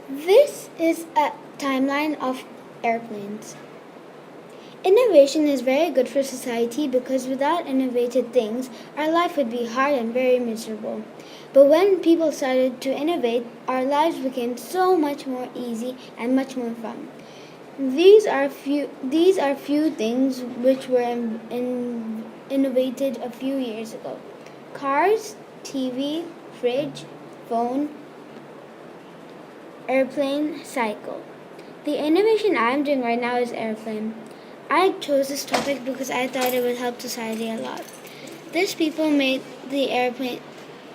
This is a timeline of airplanes. Innovation is very good for society because without innovative things, our life would be hard and very miserable. But when people started to innovate, our lives became so much more easy and much more fun. These are few things which were innovated a few years ago. Cars, TV, fridge, phone, airplane, cycle. The innovation I'm doing right now is airplane. I chose this topic because I thought it would help society a lot. These people made the airplane.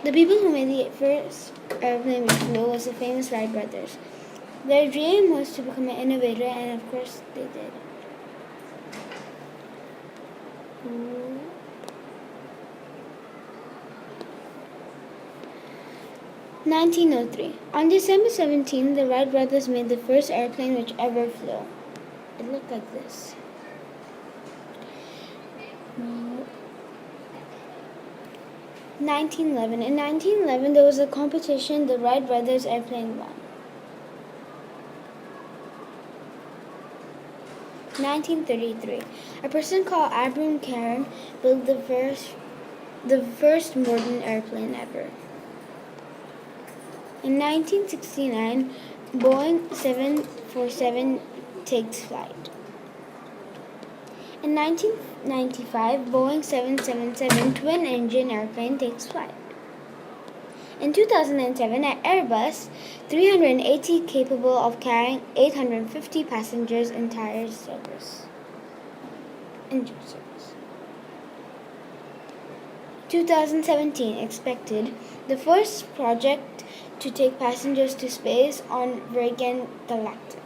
The people who made the first airplane which flew was the famous Wright brothers. Their dream was to become an innovator, and of course they did. 1903. On December 17, the Wright brothers made the first airplane which ever flew. It looked like this. 1911. In 1911, there was a competition. The Wright brothers airplane won. 1933. A person called Abraham Karen built the first modern airplane ever. In 1969, Boeing 747 takes flight. In 1995, Boeing 777 twin-engine airplane takes flight. In 2007, an Airbus 380 capable of carrying 850 passengers entire service. Engine service. 2017 expected the first project to take passengers to space on Virgin Galactic.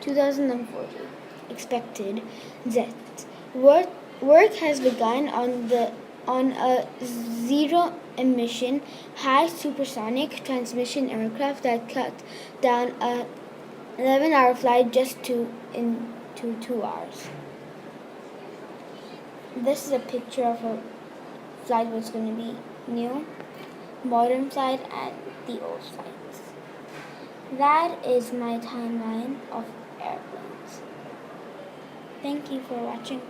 2040 expected that work has begun on a zero-emission, high supersonic transmission aircraft that cut down a 11-hour flight into 2 hours. This is a picture of a flight that's going to be new, modern flight, and the old flights. That is my timeline of airplanes. Thank you for watching.